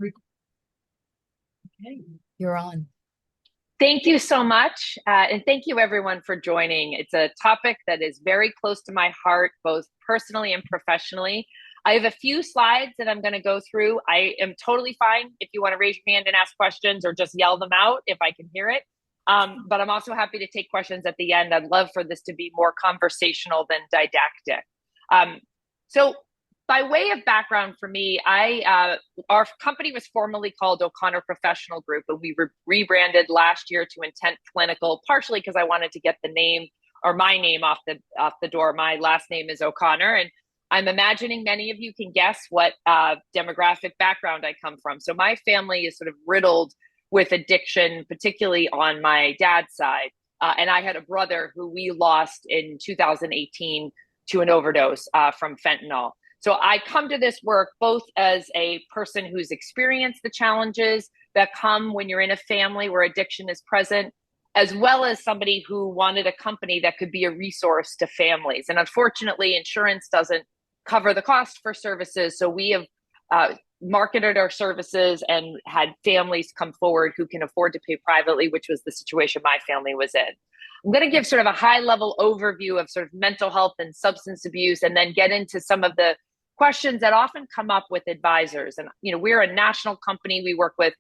Okay, you're on. Thank you so much. And thank you everyone for joining. It's a topic that is very close to my heart, both personally and professionally. I have a few slides that I'm going to go through. I am totally fine if you want to raise your hand and ask questions or just yell them out if I can hear it. But I'm also happy to take questions at the end. I'd love for this to be more conversational than didactic. Um, so by way of background for me, our company was formerly called O'Connor Professional Group, and we rebranded last year to Intent Clinical, partially because I wanted to get the name or my name off the door. My last name is O'Connor, and I'm imagining many of you can guess what demographic background I come from. So my family is sort of riddled with addiction, particularly on my dad's side. And I had a brother who we lost in 2018 to an overdose from fentanyl. So I come to this work both as a person who's experienced the challenges that come when you're in a family where addiction is present, as well as somebody who wanted a company that could be a resource to families. And unfortunately, insurance doesn't cover the cost for services. So we have marketed our services and had families come forward who can afford to pay privately, which was the situation my family was in. I'm going to give sort of a high level overview of sort of mental health and substance abuse, and then get into some of the questions that often come up with advisors. And, we're a national company. We work with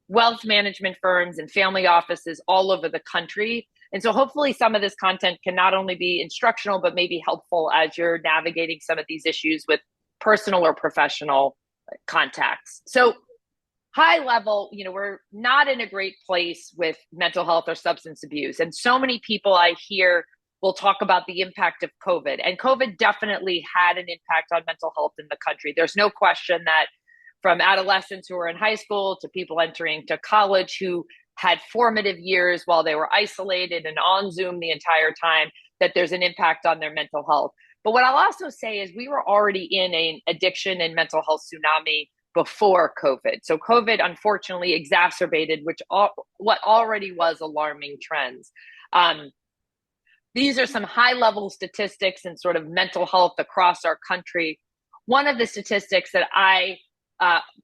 wealth management firms and family offices all over the country. And so hopefully some of this content can not only be instructional, but maybe helpful as you're navigating some of these issues with personal or professional contacts. So high level, we're not in a great place with mental health or substance abuse. And so many people I hear will talk about the impact of COVID. And COVID definitely had an impact on mental health in the country. There's no question that from adolescents who are in high school to people entering to college who had formative years while they were isolated and on Zoom the entire time, that there's an impact on their mental health. But what I'll also say is we were already in an addiction and mental health tsunami before COVID. So COVID unfortunately exacerbated what already was alarming trends. These are some high level statistics and sort of mental health across our country. One of the statistics that I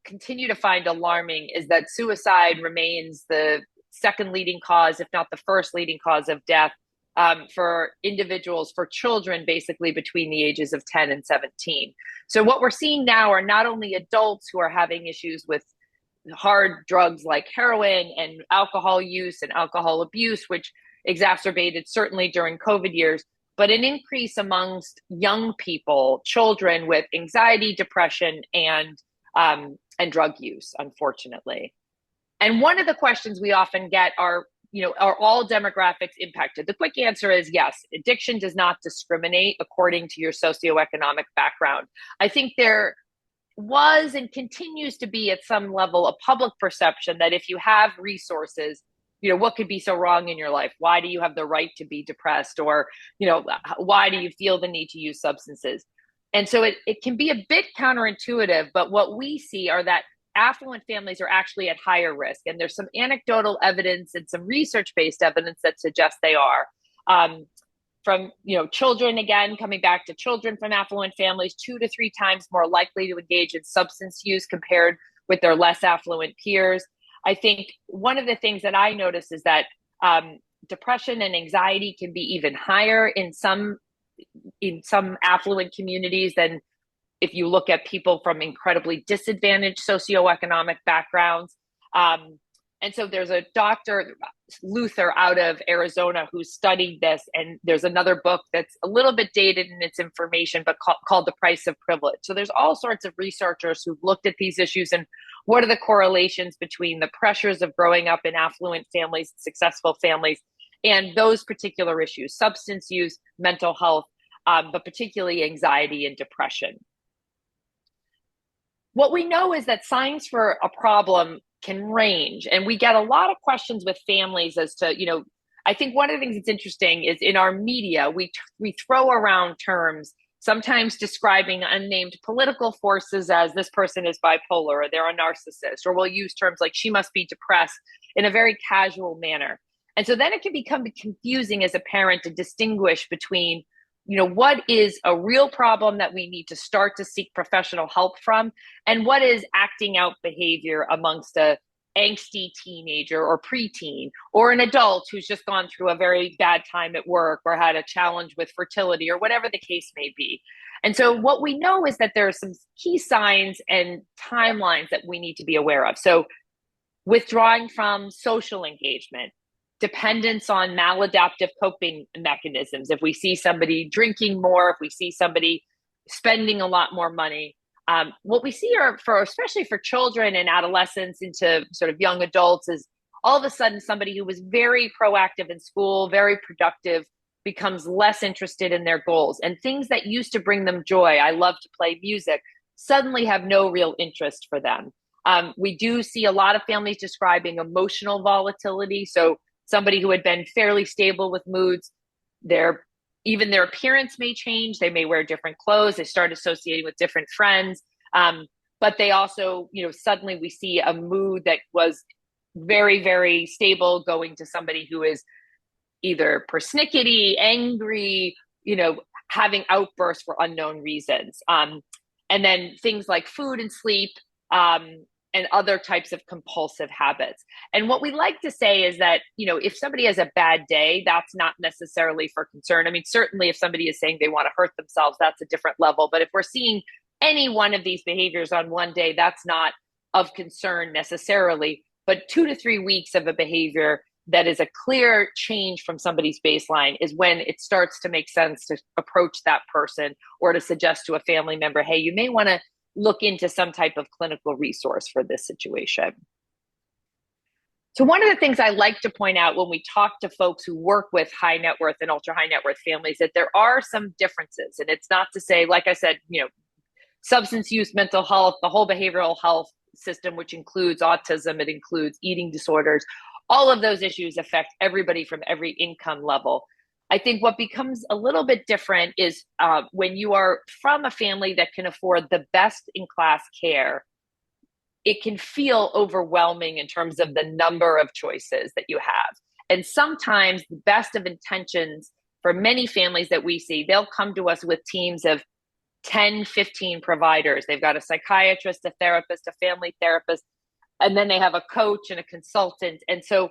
continue to find alarming is that suicide remains the second leading cause, if not the first leading cause of death for individuals, for children, basically between the ages of 10 and 17. So what we're seeing now are not only adults who are having issues with hard drugs like heroin and alcohol use and alcohol abuse, which exacerbated certainly during COVID years, but an increase amongst young people, children with anxiety, depression, and drug use, unfortunately. And one of the questions we often get are all demographics impacted? The quick answer is yes. Addiction does not discriminate according to your socioeconomic background. I think there was and continues to be at some level a public perception that if you have resources, what could be so wrong in your life? Why do you have the right to be depressed? Or, why do you feel the need to use substances? And so it can be a bit counterintuitive, but what we see are that affluent families are actually at higher risk. And there's some anecdotal evidence and some research-based evidence that suggests they are. From children, again, coming back to children from affluent families, 2 to 3 times more likely to engage in substance use compared with their less affluent peers. I think one of the things that I notice is that depression and anxiety can be even higher in some affluent communities than if you look at people from incredibly disadvantaged socioeconomic backgrounds. And so there's a Dr. Luther out of Arizona who studied this, and there's another book that's a little bit dated in its information, but called The Price of Privilege. So there's all sorts of researchers who've looked at these issues and what are the correlations between the pressures of growing up in affluent families, successful families, and those particular issues, substance use, mental health, but particularly anxiety and depression. What we know is that signs for a problem can range, and we get a lot of questions with families as to, I think one of the things that's interesting is in our media, we throw around terms, sometimes describing unnamed political forces as this person is bipolar or they're a narcissist, or we'll use terms like she must be depressed in a very casual manner. And so then it can become confusing as a parent to distinguish between what is a real problem that we need to start to seek professional help from, and what is acting out behavior amongst a angsty teenager or preteen or an adult who's just gone through a very bad time at work or had a challenge with fertility or whatever the case may be. And so what we know is that there are some key signs and timelines that we need to be aware of. So withdrawing from social engagement, dependence on maladaptive coping mechanisms. If we see somebody drinking more, if we see somebody spending a lot more money, what we see are, especially for children and adolescents into sort of young adults, is all of a sudden somebody who was very proactive in school, very productive, becomes less interested in their goals. And things that used to bring them joy, I love to play music, suddenly have no real interest for them. We do see a lot of families describing emotional volatility. So somebody who had been fairly stable with moods, even their appearance may change. They may wear different clothes. They start associating with different friends. But they also, suddenly we see a mood that was very, very stable going to somebody who is either persnickety, angry, having outbursts for unknown reasons. And then things like food and sleep, and other types of compulsive habits. And what we like to say is that, if somebody has a bad day, that's not necessarily for concern. I mean, certainly if somebody is saying they want to hurt themselves, that's a different level. But if we're seeing any one of these behaviors on one day, that's not of concern necessarily. But 2 to 3 weeks of a behavior that is a clear change from somebody's baseline is when it starts to make sense to approach that person or to suggest to a family member, hey, you may want to look into some type of clinical resource for this situation. So one of the things I like to point out when we talk to folks who work with high net worth and ultra high net worth families, that there are some differences. And it's not to say, like I said, substance use, mental health, the whole behavioral health system, which includes autism, it includes eating disorders. All of those issues affect everybody from every income level. I think what becomes a little bit different is when you are from a family that can afford the best in class care, it can feel overwhelming in terms of the number of choices that you have. And sometimes the best of intentions for many families that we see, they'll come to us with teams of 10, 15 providers. They've got a psychiatrist, a therapist, a family therapist, and then they have a coach and a consultant. And so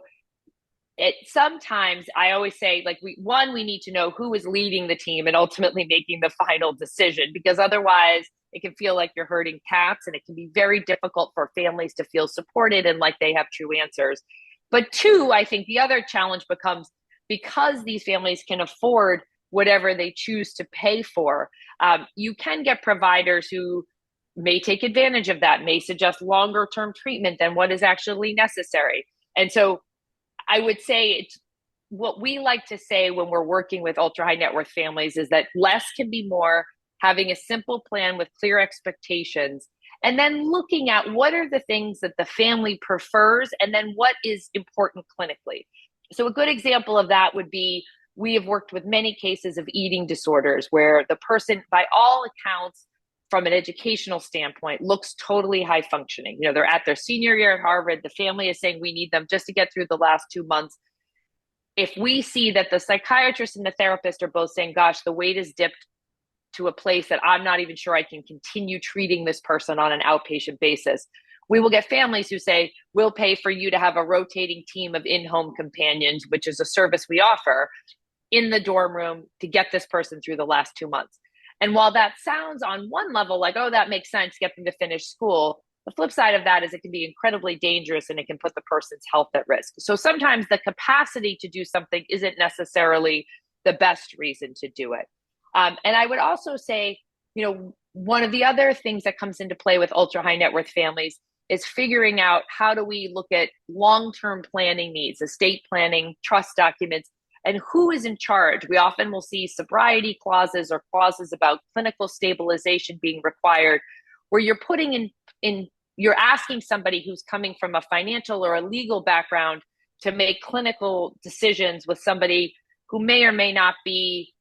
sometimes I always say, we need to know who is leading the team and ultimately making the final decision, because otherwise it can feel like you're herding cats, and it can be very difficult for families to feel supported and like they have true answers. But 2, I think the other challenge becomes, because these families can afford whatever they choose to pay for, you can get providers who may take advantage of that, may suggest longer term treatment than what is actually necessary. And so I would say it's what we like to say when we're working with ultra high net worth families is that less can be more, having a simple plan with clear expectations, and then looking at what are the things that the family prefers and then what is important clinically. So a good example of that would be, we have worked with many cases of eating disorders where the person, by all accounts, from an educational standpoint, looks totally high functioning. They're at their senior year at Harvard. The family is saying we need them just to get through the last 2 months. If we see that the psychiatrist and the therapist are both saying, gosh, the weight is dipped to a place that I'm not even sure I can continue treating this person on an outpatient basis, we will get families who say, we'll pay for you to have a rotating team of in-home companions, which is a service we offer, in the dorm room to get this person through the last 2 months. And while that sounds on one level like, oh, that makes sense, get them to finish school, the flip side of that is it can be incredibly dangerous and it can put the person's health at risk. So sometimes the capacity to do something isn't necessarily the best reason to do it. And I would also say, one of the other things that comes into play with ultra high net worth families is figuring out, how do we look at long-term planning needs, estate planning, trust documents, and who is in charge. We often will see sobriety clauses or clauses about clinical stabilization being required, where you're putting you're asking somebody who's coming from a financial or a legal background to make clinical decisions with somebody who may or may not be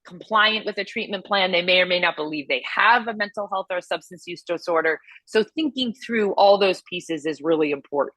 compliant with a treatment plan. They may or may not believe they have a mental health or a substance use disorder. So thinking through all those pieces is really important.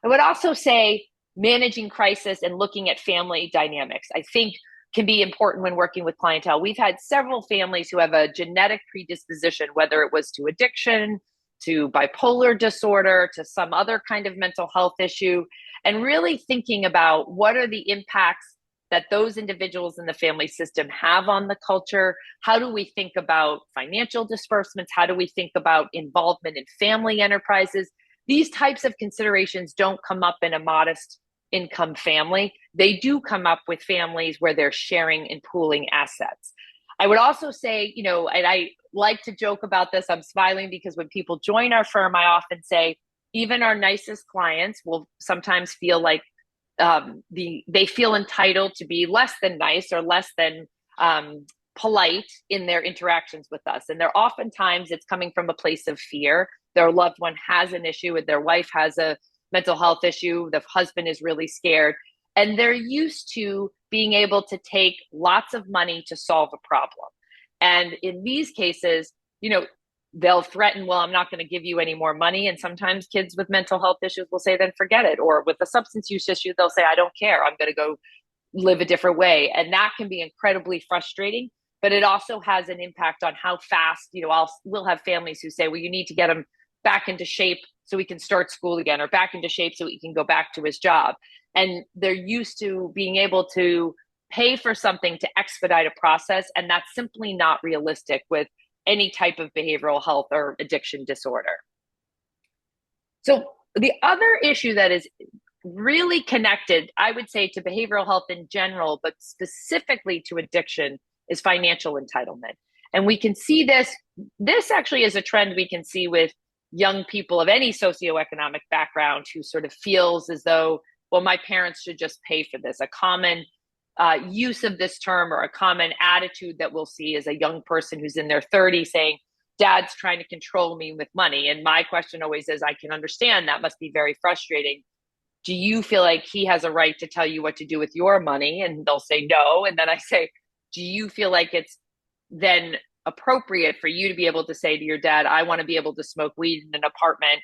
I would also say, managing crisis and looking at family dynamics. I think can be important when working with clientele. We've had several families who have a genetic predisposition, whether it was to addiction, to bipolar disorder, to some other kind of mental health issue, and really thinking about what are the impacts that those individuals in the family system have on the culture. How do we think about financial disbursements? How do we think about involvement in family enterprises? These types of considerations don't come up in a modest income family. They do come up with families where they're sharing and pooling assets. I would also say, and I like to joke about this, I'm smiling because when people join our firm, I often say, even our nicest clients will sometimes feel like they feel entitled to be less than nice or less than polite in their interactions with us. And they're oftentimes it's coming from a place of fear. Their loved one has an issue, and their wife has a mental health issue. The husband is really scared. And they're used to being able to take lots of money to solve a problem. And in these cases, they'll threaten, well, I'm not going to give you any more money. And sometimes kids with mental health issues will say, then forget it. Or with a substance use issue, they'll say, I don't care. I'm going to go live a different way. And that can be incredibly frustrating, but it also has an impact on how fast, we'll have families who say, well, you need to get them back into shape so we can start school again, or back into shape so he can go back to his job. And they're used to being able to pay for something to expedite a process. And that's simply not realistic with any type of behavioral health or addiction disorder. So the other issue that is really connected, I would say, to behavioral health in general, but specifically to addiction, is financial entitlement. And we can see this actually is a trend we can see with young people of any socioeconomic background who sort of feels as though, well, my parents should just pay for this. A common use of this term, or a common attitude that we'll see, is a young person who's in their 30s saying, dad's trying to control me with money. And my question always is, I can understand that must be very frustrating. Do you feel like he has a right to tell you what to do with your money? And they'll say no. And then I say, do you feel like it's then appropriate for you to be able to say to your dad, I want to be able to smoke weed in an apartment,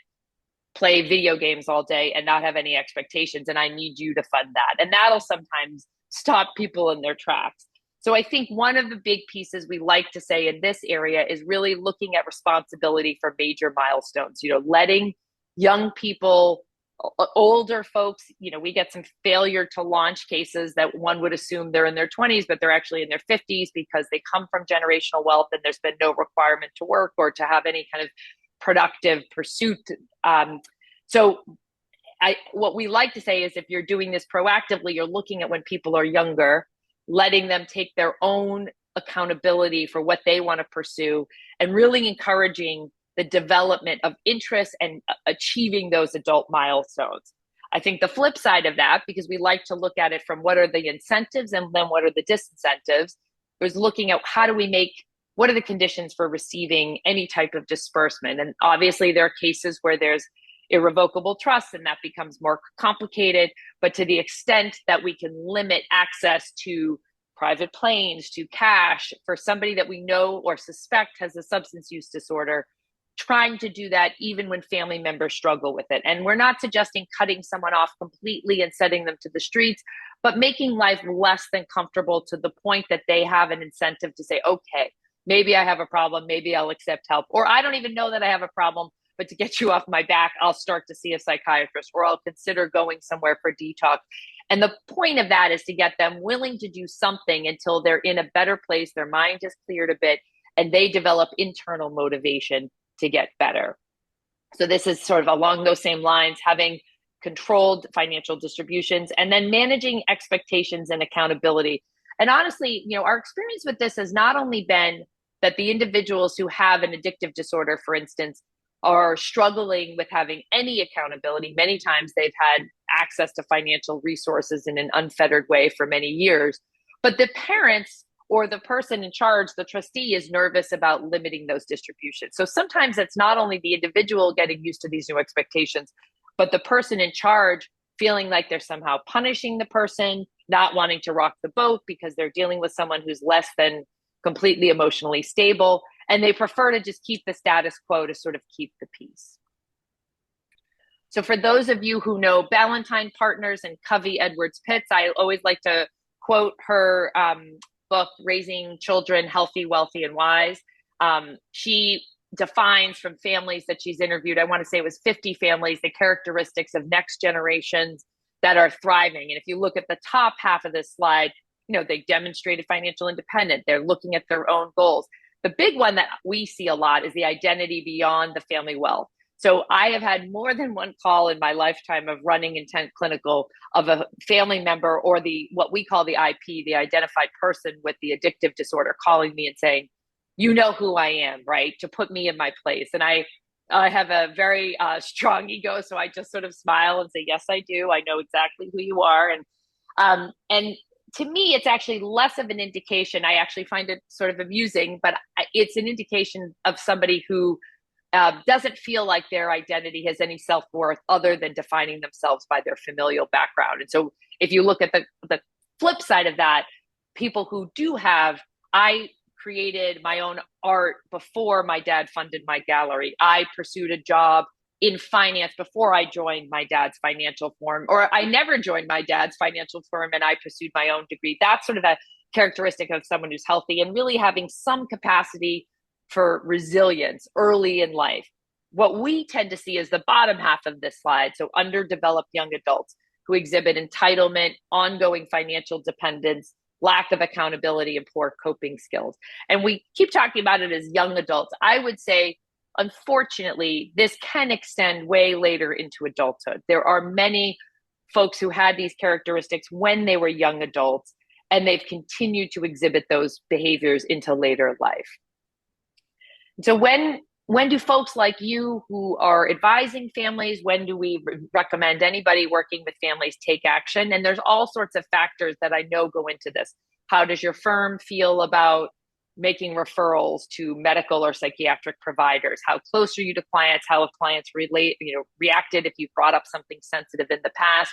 play video games all day, and not have any expectations, and I need you to fund that? And that'll sometimes stop people in their tracks. So I think one of the big pieces we like to say in this area is really looking at responsibility for major milestones, letting young people, older folks, we get some failure to launch cases that one would assume they're in their 20s, but they're actually in their 50s because they come from generational wealth and there's been no requirement to work or to have any kind of productive pursuit. What we like to say is, if you're doing this proactively, you're looking at when people are younger, letting them take their own accountability for what they want to pursue, and really encouraging the development of interest and achieving those adult milestones. I think the flip side of that, because we like to look at it from what are the incentives and then what are the disincentives, is looking at what are the conditions for receiving any type of disbursement. And obviously there are cases where there's irrevocable trust and that becomes more complicated, but to the extent that we can limit access to private planes, to cash for somebody that we know or suspect has a substance use disorder, trying to do that even when family members struggle with it. And we're not suggesting cutting someone off completely and setting them to the streets, but making life less than comfortable to the point that they have an incentive to say, okay, maybe I have a problem, maybe I'll accept help, or I don't even know that I have a problem, but to get you off my back, I'll start to see a psychiatrist, or I'll consider going somewhere for detox. And the point of that is to get them willing to do something until they're in a better place, their mind is cleared a bit, and they develop internal motivation to get better. So this is sort of along those same lines, having controlled financial distributions and then managing expectations and accountability. And honestly, our experience with this has not only been that the individuals who have an addictive disorder, for instance, are struggling with having any accountability. Many times they've had access to financial resources in an unfettered way for many years, but the parents or the person in charge, the trustee, is nervous about limiting those distributions. So sometimes it's not only the individual getting used to these new expectations, but the person in charge feeling like they're somehow punishing the person, not wanting to rock the boat because they're dealing with someone who's less than completely emotionally stable. And they prefer to just keep the status quo to sort of keep the peace. So for those of you who know Ballantine Partners and Covey Edwards Pitts, I always like to quote her book, Raising Children Healthy, Wealthy, and Wise. She defines from families that she's interviewed, I want to say it was 50 families, the characteristics of next generations that are thriving. And if you look at the top half of this slide, they demonstrated financial independence. They're looking at their own goals. The big one that we see a lot is the identity beyond the family wealth. So I have had more than one call in my lifetime of running Intent Clinical of a family member or what we call the IP, the identified person with the addictive disorder, calling me and saying, you know who I am, right? To put me in my place. And I have a very strong ego, so I just sort of smile and say, yes, I do. I know exactly who you are. And to me, it's actually less of an indication. I actually find it sort of amusing, but it's an indication of somebody who doesn't feel like their identity has any self-worth other than defining themselves by their familial background. And so if you look at the flip side of that, people who do have, I created my own art before my dad funded my gallery. I pursued a job in finance before I joined my dad's financial firm, or I never joined my dad's financial firm and I pursued my own degree. That's sort of a characteristic of someone who's healthy and really having some capacity for resilience early in life. What we tend to see is the bottom half of this slide. So underdeveloped young adults who exhibit entitlement, ongoing financial dependence, lack of accountability, and poor coping skills. And we keep talking about it as young adults. I would say, unfortunately, this can extend way later into adulthood. There are many folks who had these characteristics when they were young adults, and they've continued to exhibit those behaviors into later life. So when do folks like you who are advising families, when do we recommend anybody working with families take action? And there's all sorts of factors that I know go into this. How does your firm feel about making referrals to medical or psychiatric providers? How close are you to clients? How have clients reacted if you brought up something sensitive in the past?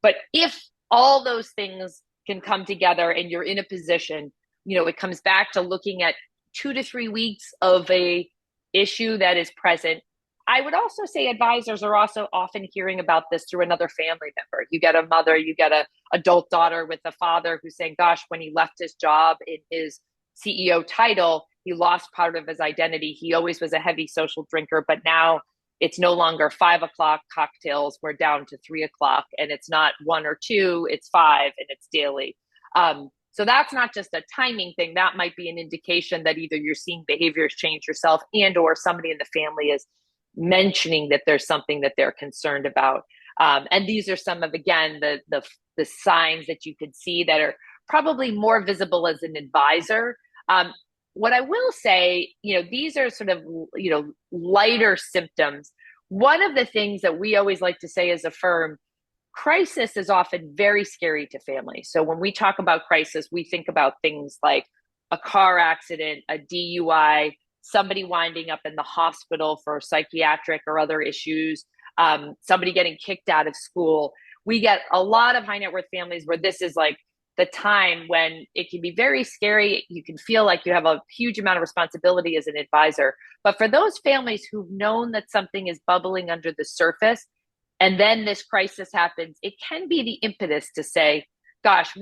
But if all those things can come together and you're in a position, it comes back to looking at 2 to 3 weeks of a issue that is present. I would also say advisors are also often hearing about this through another family member. You get a mother, you get an adult daughter with a father who's saying, gosh, when he left his job in his CEO title, he lost part of his identity. He always was a heavy social drinker, but now it's no longer 5 o'clock cocktails. We're down to 3 o'clock, and it's not 1 or 2, it's 5, and it's daily. So that's not just a timing thing. That might be an indication that either you're seeing behaviors change yourself and or somebody in the family is mentioning that there's something that they're concerned about. And these are some of, again, the signs that you could see that are probably more visible as an advisor. What I will say, these are sort of, lighter symptoms. One of the things that we always like to say as a firm, crisis is often very scary to families. So when we talk about crisis, we think about things like a car accident, a DUI, somebody winding up in the hospital for psychiatric or other issues, somebody getting kicked out of school. We get a lot of high net worth families where this is like the time when it can be very scary. You can feel like you have a huge amount of responsibility as an advisor. But for those families who've known that something is bubbling under the surface, and then this crisis happens, it can be the impetus to say, gosh,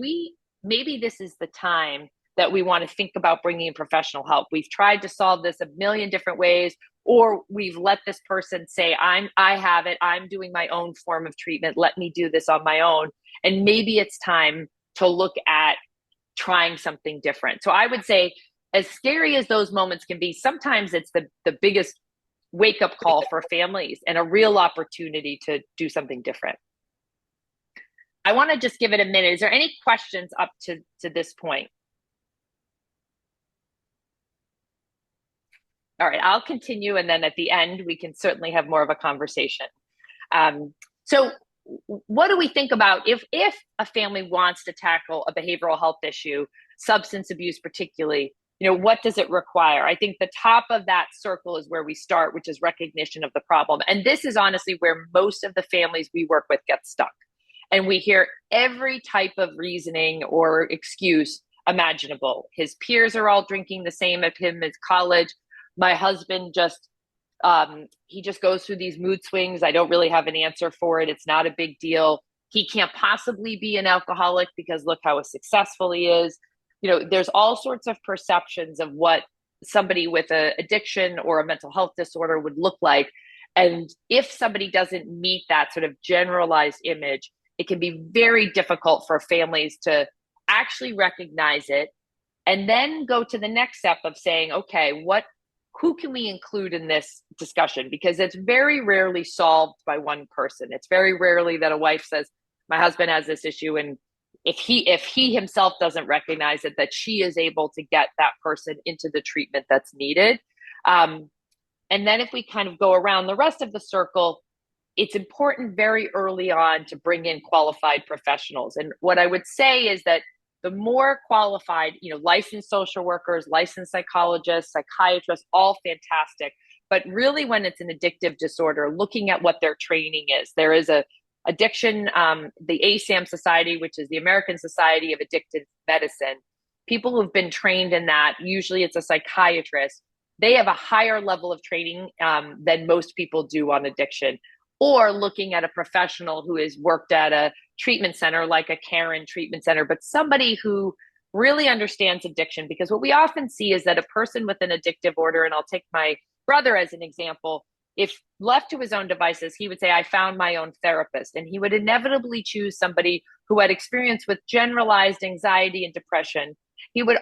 maybe this is the time that we want to think about bringing in professional help. We've tried to solve this a million different ways, or we've let this person say, I have it, I'm doing my own form of treatment, let me do this on my own. And maybe it's time to look at trying something different. So I would say, as scary as those moments can be, sometimes it's the biggest wake-up call for families and a real opportunity to do something different. I want to just give it a minute. Is there any questions up to this point? All right, I'll continue, and then at the end, we can certainly have more of a conversation. So what do we think about if a family wants to tackle a behavioral health issue, substance abuse particularly? What does it require? I think the top of that circle is where we start, which is recognition of the problem. And this is honestly where most of the families we work with get stuck. And we hear every type of reasoning or excuse imaginable. His peers are all drinking the same at him at college. My husband he just goes through these mood swings. I don't really have an answer for it. It's not a big deal. he can't possibly be an alcoholic because look how successful he is. There's all sorts of perceptions of what somebody with an addiction or a mental health disorder would look like. And if somebody doesn't meet that sort of generalized image, it can be very difficult for families to actually recognize it and then go to the next step of saying, okay, who can we include in this discussion? Because it's very rarely solved by one person. It's very rarely that a wife says, my husband has this issue, and if he himself doesn't recognize it, that she is able to get that person into the treatment that's needed. And then if we kind of go around the rest of the circle, it's important very early on to bring in qualified professionals. And what I would say is that the more qualified, licensed social workers, licensed psychologists, psychiatrists, all fantastic. But really when it's an addictive disorder, looking at what their training is. There is a addiction, the ASAM Society, which is the American Society of Addictive Medicine. People who've been trained in that, usually it's a psychiatrist, they have a higher level of training than most people do on addiction. Or looking at a professional who has worked at a treatment center like a Karen treatment center, but somebody who really understands addiction. Because what we often see is that a person with an addictive order, and I'll take my brother as an example, if left to his own devices, he would say, I found my own therapist. And he would inevitably choose somebody who had experience with generalized anxiety and depression. He was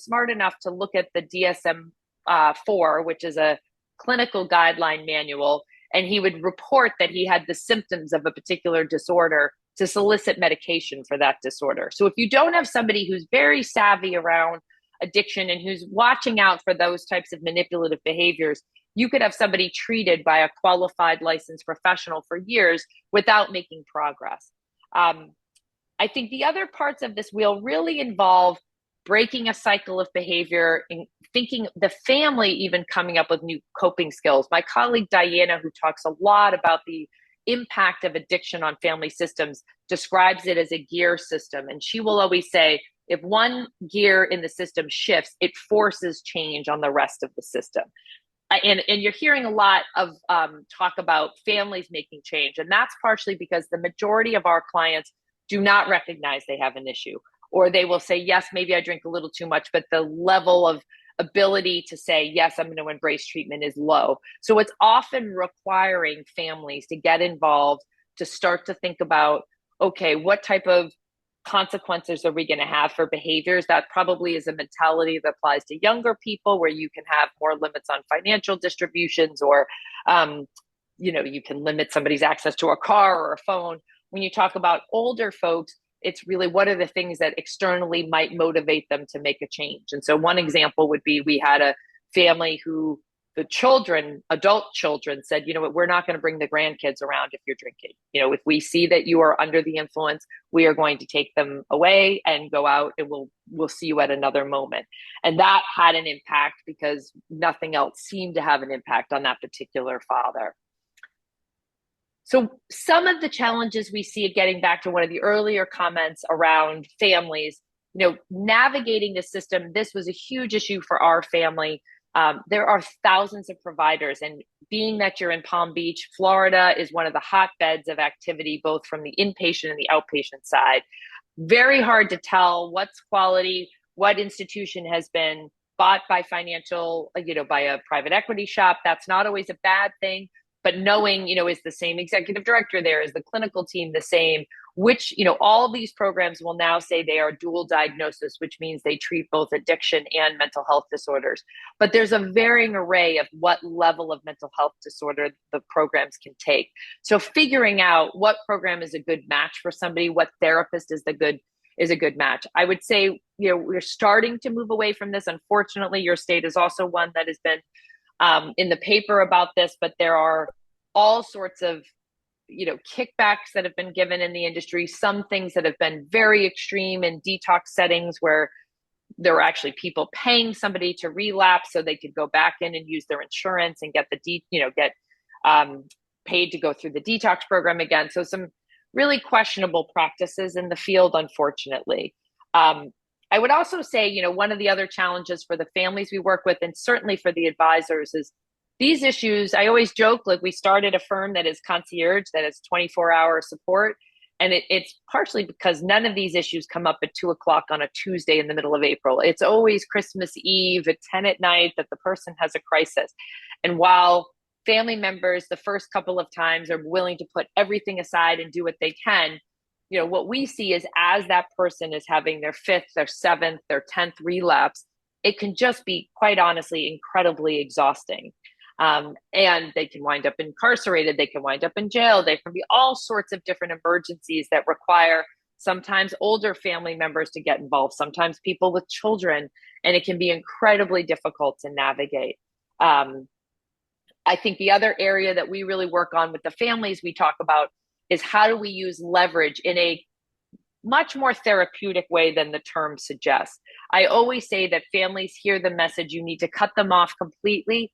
smart enough to look at the DSM-4, which is a clinical guideline manual, and he would report that he had the symptoms of a particular disorder to solicit medication for that disorder. So if you don't have somebody who's very savvy around addiction and who's watching out for those types of manipulative behaviors, you could have somebody treated by a qualified licensed professional for years without making progress. I think the other parts of this wheel really involve breaking a cycle of behavior and thinking the family even coming up with new coping skills. My colleague Diana, who talks a lot about the impact of addiction on family systems, describes it as a gear system. And she will always say, if one gear in the system shifts, it forces change on the rest of the system. And you're hearing a lot of talk about families making change. And that's partially because the majority of our clients do not recognize they have an issue. Or they will say, yes, maybe I drink a little too much, but the level of ability to say, yes, I'm going to embrace treatment is low. So it's often requiring families to get involved, to start to think about, okay, what type of consequences are we going to have for behaviors? That probably is a mentality that applies to younger people, where you can have more limits on financial distributions, or, you can limit somebody's access to a car or a phone. When you talk about older folks, it's really what are the things that externally might motivate them to make a change. And so one example would be, we had a family who the children, adult children, said, you know what, we're not going to bring the grandkids around if you're drinking. If we see that you are under the influence, we are going to take them away and go out, and we'll see you at another moment. And that had an impact because nothing else seemed to have an impact on that particular father. So some of the challenges we see, getting back to one of the earlier comments around families, navigating the system, this was a huge issue for our family. There are thousands of providers, and being that you're in Palm Beach, Florida is one of the hotbeds of activity, both from the inpatient and the outpatient side. Very hard to tell what's quality, what institution has been bought by by a private equity shop. That's not always a bad thing. But knowing, is the same executive director there? Is the clinical team the same? Which, all these programs will now say they are dual diagnosis, which means they treat both addiction and mental health disorders. But there's a varying array of what level of mental health disorder the programs can take. So figuring out what program is a good match for somebody, what therapist is a good match. I would say, we're starting to move away from this. Unfortunately, your state is also one that has been in the paper about this, but there are all sorts of, kickbacks that have been given in the industry. Some things that have been very extreme in detox settings, where there were actually people paying somebody to relapse so they could go back in and use their insurance and get paid to go through the detox program again. So some really questionable practices in the field, unfortunately. I would also say, one of the other challenges for the families we work with, and certainly for the advisors, is these issues. I always joke, like, we started a firm that is concierge, that is 24-hour support. And it's partially because none of these issues come up at 2 o'clock on a Tuesday in the middle of April. It's always Christmas Eve at 10 at night that the person has a crisis. And while family members, the first couple of times, are willing to put everything aside and do what they can, what we see is as that person is having their fifth, their seventh, their 10th relapse, it can just be, quite honestly, incredibly exhausting. And they can wind up incarcerated, they can wind up in jail, there can be all sorts of different emergencies that require sometimes older family members to get involved, sometimes people with children, and it can be incredibly difficult to navigate. I think the other area that we really work on with the families we talk about is how do we use leverage in a much more therapeutic way than the term suggests. I always say that families hear the message, you need to cut them off completely,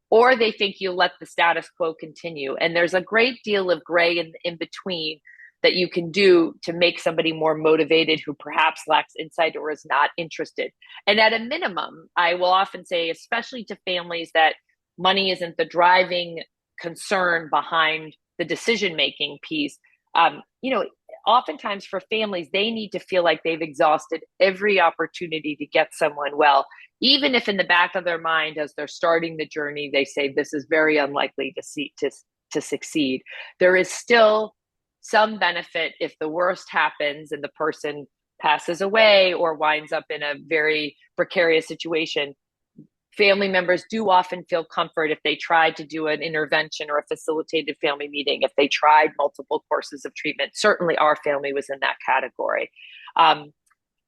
or they think you let the status quo continue. And there's a great deal of gray in between that you can do to make somebody more motivated who perhaps lacks insight or is not interested. And at a minimum, I will often say, especially to families that money isn't the driving concern behind the decision-making piece, oftentimes for families, they need to feel like they've exhausted every opportunity to get someone well, even if in the back of their mind, as they're starting the journey, they say this is very unlikely to succeed. There is still some benefit if the worst happens and the person passes away or winds up in a very precarious situation. Family members do often feel comfort if they tried to do an intervention or a facilitated family meeting, if they tried multiple courses of treatment. Certainly our family was in that category.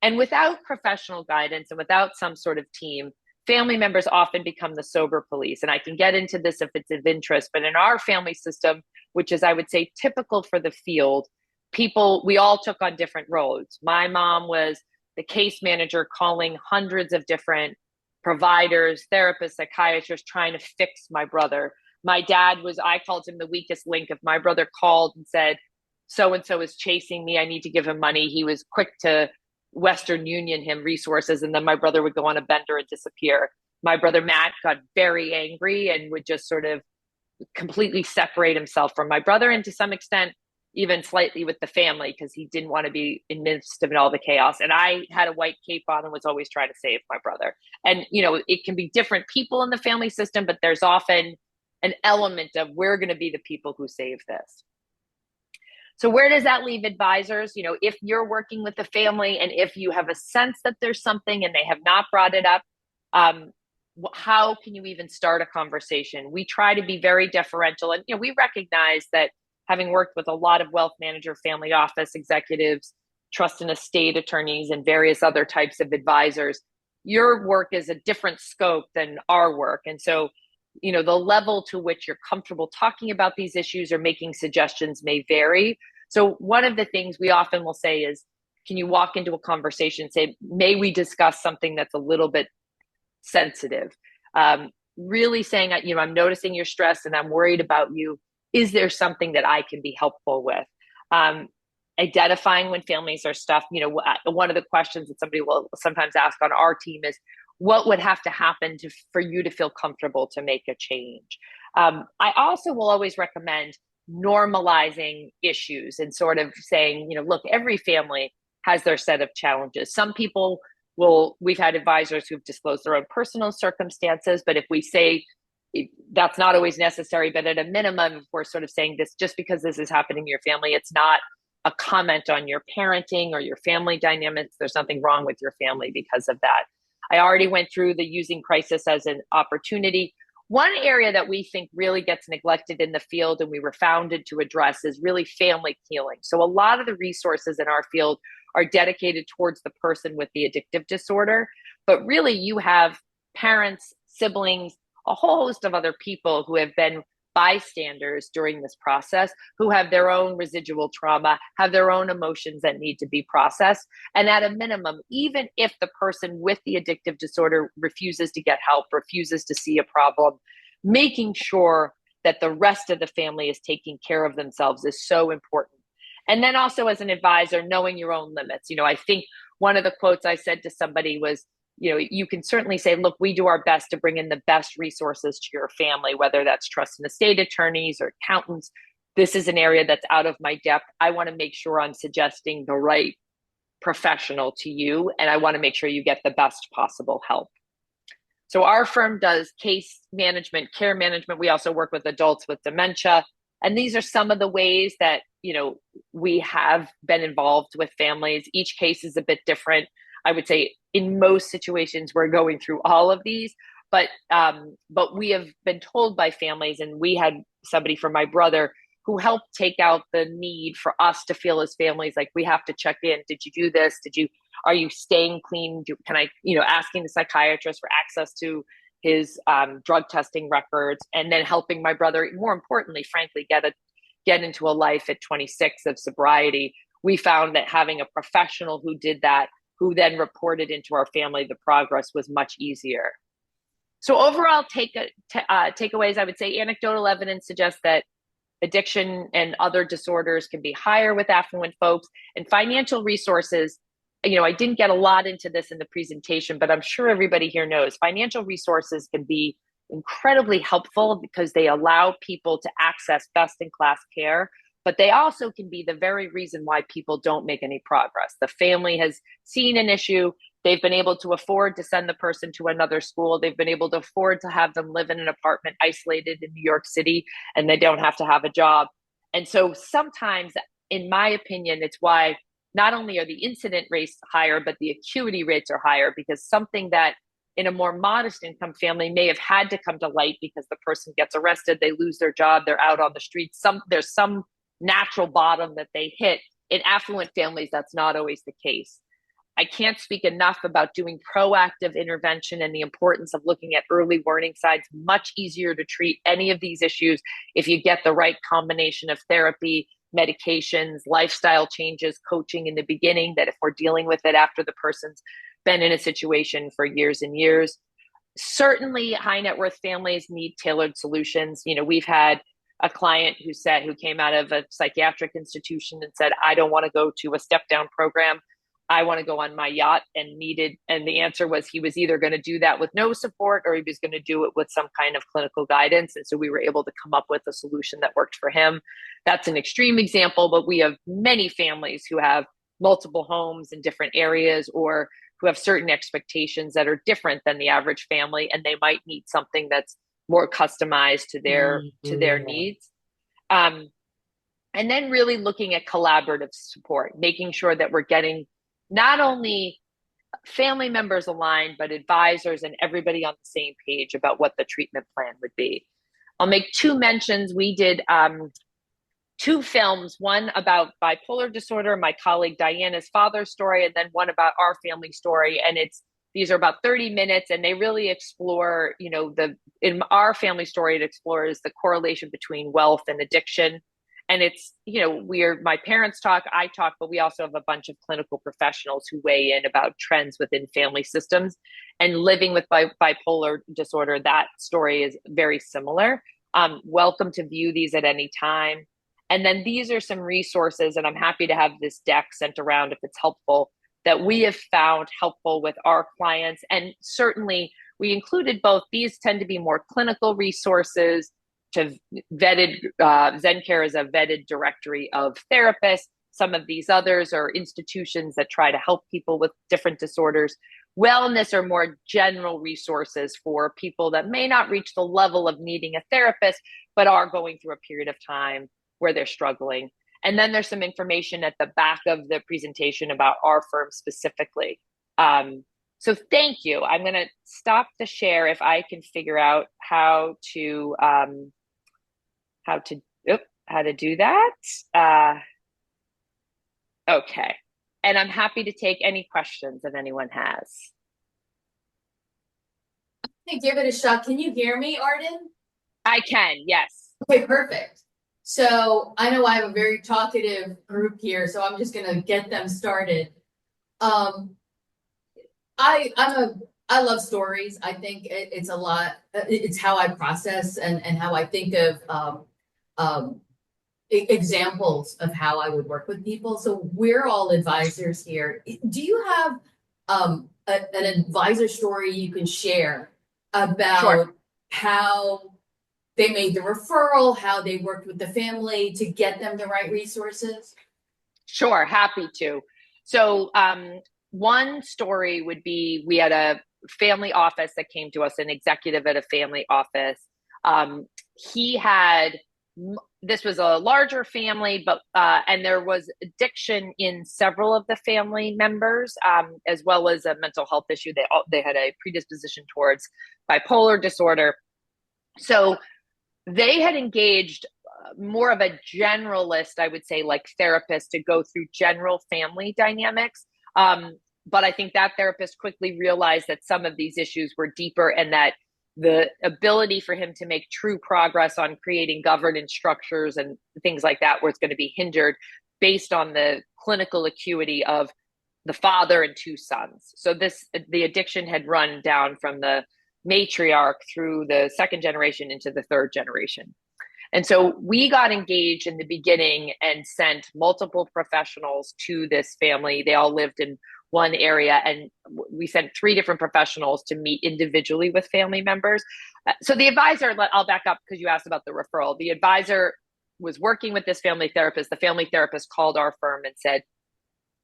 And without professional guidance and without some sort of team, family members often become the sober police. And I can get into this if it's of interest, but in our family system, which is, I would say, typical for the field, we all took on different roles. My mom was the case manager calling hundreds of different providers, therapists, psychiatrists, trying to fix my brother. My dad I called him the weakest link. If my brother called and said, so-and-so is chasing me, I need to give him money, he was quick to Western Union him resources, and then my brother would go on a bender and disappear. My brother Matt got very angry and would just sort of completely separate himself from my brother, and to some extent, even slightly with the family, because he didn't want to be in the midst of all the chaos. And I had a white cape on and was always trying to save my brother. And, it can be different people in the family system, but there's often an element of we're going to be the people who save this. So where does that leave advisors? If you're working with the family and if you have a sense that there's something and they have not brought it up, how can you even start a conversation? We try to be very deferential. And, we recognize that having worked with a lot of wealth manager, family office executives, trust and estate attorneys, and various other types of advisors, your work is a different scope than our work. And so, the level to which you're comfortable talking about these issues or making suggestions may vary. So one of the things we often will say is, can you walk into a conversation and say, may we discuss something that's a little bit sensitive? Really saying, I'm noticing your stress and I'm worried about you. Is there something that I can be helpful with? Identifying when families are stuffed. One of the questions that somebody will sometimes ask on our team is, what would have to happen for you to feel comfortable to make a change? I also will always recommend normalizing issues and sort of saying, look, every family has their set of challenges. Some people we've had advisors who've disclosed their own personal circumstances, but if we say that's not always necessary, but at a minimum, if we're sort of saying this, just because this is happening in your family, it's not a comment on your parenting or your family dynamics. There's nothing wrong with your family because of that. I already went through the using crisis as an opportunity. One area that we think really gets neglected in the field and we were founded to address is really family healing. So a lot of the resources in our field are dedicated towards the person with the addictive disorder, but really you have parents, siblings, a whole host of other people who have been bystanders during this process, who have their own residual trauma, have their own emotions that need to be processed. And at a minimum, even if the person with the addictive disorder refuses to get help, refuses to see a problem, making sure that the rest of the family is taking care of themselves is so important. And then also as an advisor, knowing your own limits. I think one of the quotes I said to somebody was, you can certainly say, look, we do our best to bring in the best resources to your family, whether that's trust and estate attorneys or accountants. this is an area that's out of my depth. I want to make sure I'm suggesting the right professional to you, and I want to make sure you get the best possible help. So our firm does case management, care management. We also work with adults with dementia. And these are some of the ways that, we have been involved with families. Each case is a bit different. I would say in most situations, we're going through all of these, but we have been told by families, and we had somebody from my brother who helped take out the need for us to feel as families like we have to check in. Did you do this? Are you staying clean? Can I, asking the psychiatrist for access to his drug testing records, and then helping my brother, more importantly, frankly, get into a life at 26 of sobriety. We found that having a professional who did that, who then reported into our family the progress, was much easier. So overall takeaways, I would say anecdotal evidence suggests that addiction and other disorders can be higher with affluent folks, and financial resources. I didn't get a lot into this in the presentation, but I'm sure everybody here knows financial resources can be incredibly helpful because they allow people to access best-in-class care, but they also can be the very reason why people don't make any progress. The family has seen an issue. They've been able to afford to send the person to another school. They've been able to afford to have them live in an apartment isolated in New York City, and they don't have to have a job. And so sometimes, in my opinion, it's why not only are the incident rates higher, but the acuity rates are higher, because something that in a more modest income family may have had to come to light because the person gets arrested, they lose their job, they're out on the streets. There's some natural bottom that they hit. In affluent families, that's not always the case. I can't speak enough about doing proactive intervention and the importance of looking at early warning signs. Much easier to treat any of these issues if you get the right combination of therapy, medications, lifestyle changes, coaching in the beginning, that if we're dealing with it after the person's been in a situation for years and years. Certainly high net worth families need tailored solutions. We've had a client who came out of a psychiatric institution and said, I don't want to go to a step down program. I want to go on my yacht, and the answer was he was either going to do that with no support, or he was going to do it with some kind of clinical guidance. And so we were able to come up with a solution that worked for him. That's an extreme example, but we have many families who have multiple homes in different areas, or who have certain expectations that are different than the average family, and they might need something that's more customized to their needs. And then really looking at collaborative support, making sure that we're getting not only family members aligned, but advisors and everybody on the same page about what the treatment plan would be. I'll make two mentions. We did two films, one about bipolar disorder, my colleague Diana's father's story, and then one about our family story. And these are about 30 minutes, and they really explore, in our family story, it explores the correlation between wealth and addiction. And it's, my parents talk, I talk, but we also have a bunch of clinical professionals who weigh in about trends within family systems. And living with bipolar disorder, that story is very similar. Welcome to view these at any time. And then these are some resources, and I'm happy to have this deck sent around if it's helpful, that we have found helpful with our clients. And certainly we included both. These tend to be more clinical resources to vetted, ZenCare is a vetted directory of therapists. Some of these others are institutions that try to help people with different disorders. Wellness are more general resources for people that may not reach the level of needing a therapist, but are going through a period of time where they're struggling. And then there's some information at the back of the presentation about our firm specifically. So thank you. I'm going to stop the share if I can figure out how to do that. Okay. And I'm happy to take any questions that anyone has. Okay, give it a shot. Can you hear me, Arden? I can, yes. Okay, perfect. So I know I have a very talkative group here, so I'm just gonna get them started. I love stories. I think it's a lot. It's how I process and how I think of examples of how I would work with people. So we're all advisors here. Do you have an advisor story you can share about Sure. how they made the referral, how they worked with the family to get them the right resources? Sure, happy to. So one story would be, we had a family office that came to us, an executive at a family office. He had, this was a larger family, but and there was addiction in several of the family members, as well as a mental health issue. They had a predisposition towards bipolar disorder. So they had engaged more of a generalist, I would say, like therapist, to go through general family dynamics. But I think that therapist quickly realized that some of these issues were deeper, and that the ability for him to make true progress on creating governance structures and things like that was going to be hindered based on the clinical acuity of the father and two sons. So the addiction had run down from the matriarch through the second generation into the third generation. And so we got engaged in the beginning and sent multiple professionals to this family. They all lived in one area, and we sent 3 different professionals to meet individually with family members. So the advisor, I'll back up because you asked about the referral. The advisor was working with this family therapist. The family therapist called our firm and said,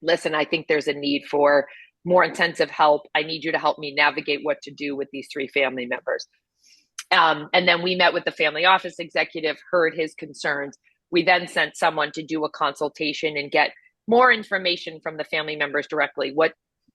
listen, I think there's a need for more intensive help. I need you to help me navigate what to do with these 3 family members. And then we met with the family office executive, heard his concerns. We then sent someone to do a consultation and get more information from the family members directly. What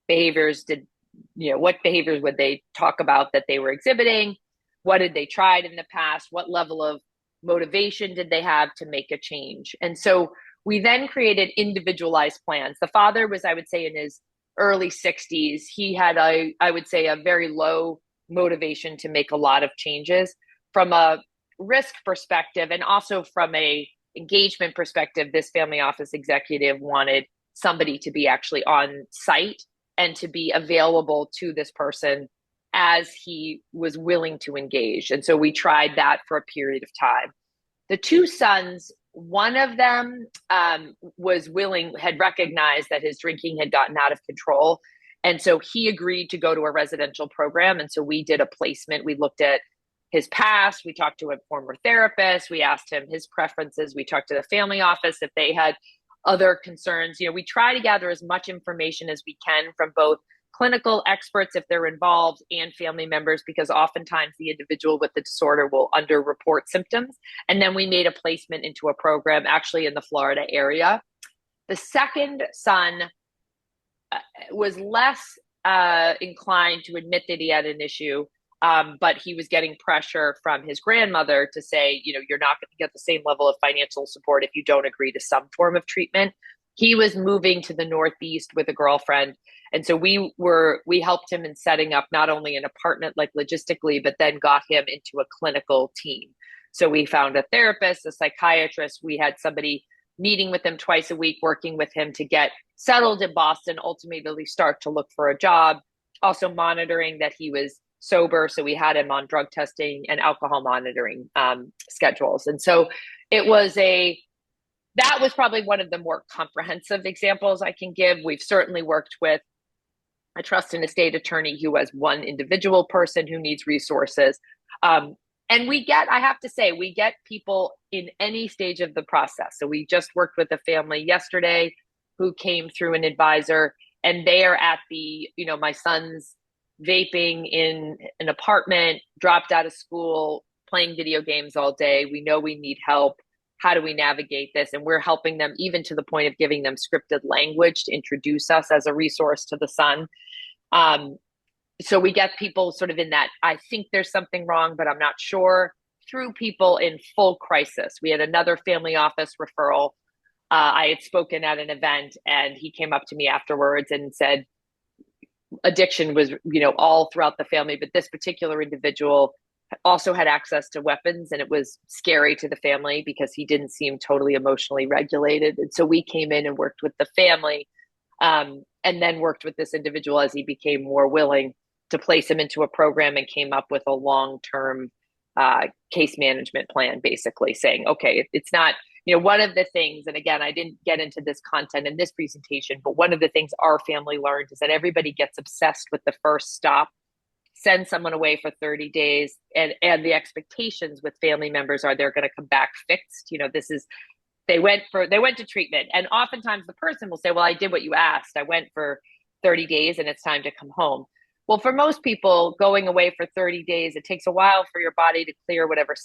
behaviors would they talk about that they were exhibiting? What had they tried in the past? What level of motivation did they have to make a change? And so we then created individualized plans. The father was, I would say, in his early 60s. He had, I would say, a very low motivation to make a lot of changes. From a risk perspective and also from a engagement perspective, this family office executive wanted somebody to be actually on site and to be available to this person as he was willing to engage. And so we tried that for a period of time. The 2 sons, one of them had recognized that his drinking had gotten out of control. And so he agreed to go to a residential program. And so we did a placement. We looked at his past. We talked to a former therapist. We asked him his preferences. We talked to the family office if they had other concerns. We try to gather as much information as we can from both clinical experts, if they're involved, and family members, because oftentimes the individual with the disorder will underreport symptoms. And then we made a placement into a program actually in the Florida area. The second son was less inclined to admit that he had an issue, but he was getting pressure from his grandmother to say, you're not going to get the same level of financial support if you don't agree to some form of treatment. He was moving to the Northeast with a girlfriend. And so we helped him in setting up not only an apartment, like logistically, but then got him into a clinical team. So we found a therapist, a psychiatrist. We had somebody meeting with him twice a week, working with him to get settled in Boston, ultimately start to look for a job, also monitoring that he was sober. So we had him on drug testing and alcohol monitoring schedules. And so that was probably one of the more comprehensive examples I can give. We've certainly worked with a trust and estate attorney who has one individual person who needs resources. And I have to say, we get people in any stage of the process. So we just worked with a family yesterday who came through an advisor, and they are at my son's vaping in an apartment, dropped out of school, playing video games all day. We know we need help. How do we navigate this? And we're helping them even to the point of giving them scripted language to introduce us as a resource to the son. So we get people sort of in that, I think there's something wrong, but I'm not sure, through people in full crisis. We had another family office referral. I had spoken at an event, and he came up to me afterwards and said, addiction was, all throughout the family, but this particular individual also had access to weapons, and it was scary to the family because he didn't seem totally emotionally regulated. And so we came in and worked with the family, and then worked with this individual as he became more willing to place him into a program, and came up with a long-term case management plan, basically saying, okay, it's not, one of the things, and again, I didn't get into this content in this presentation, but one of the things our family learned is that everybody gets obsessed with the first stop. send someone away for 30 days and the expectations with family members are they're going to come back fixed. This is, they went to treatment, and oftentimes the person will say, well, I did what you asked. I went for 30 days and it's time to come home. Well, for most people, going away for 30 days, it takes a while for your body to clear whatever,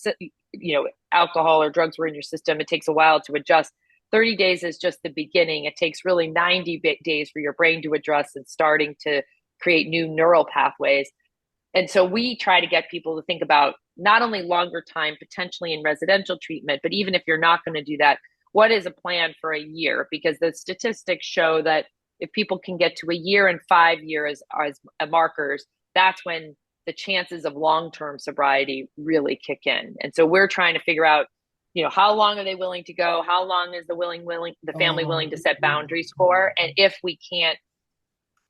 alcohol or drugs were in your system. It takes a while to adjust. 30 days is just the beginning. It takes really 90 days for your brain to adjust and starting to create new neural pathways. And so we try to get people to think about not only longer time potentially in residential treatment, but even if you're not going to do that, what is a plan for a year? Because the statistics show that if people can get to a year and 5 years as markers, that's when the chances of long-term sobriety really kick in. And so we're trying to figure out, how long are they willing to go? How long is the family willing to set boundaries for? And if we can't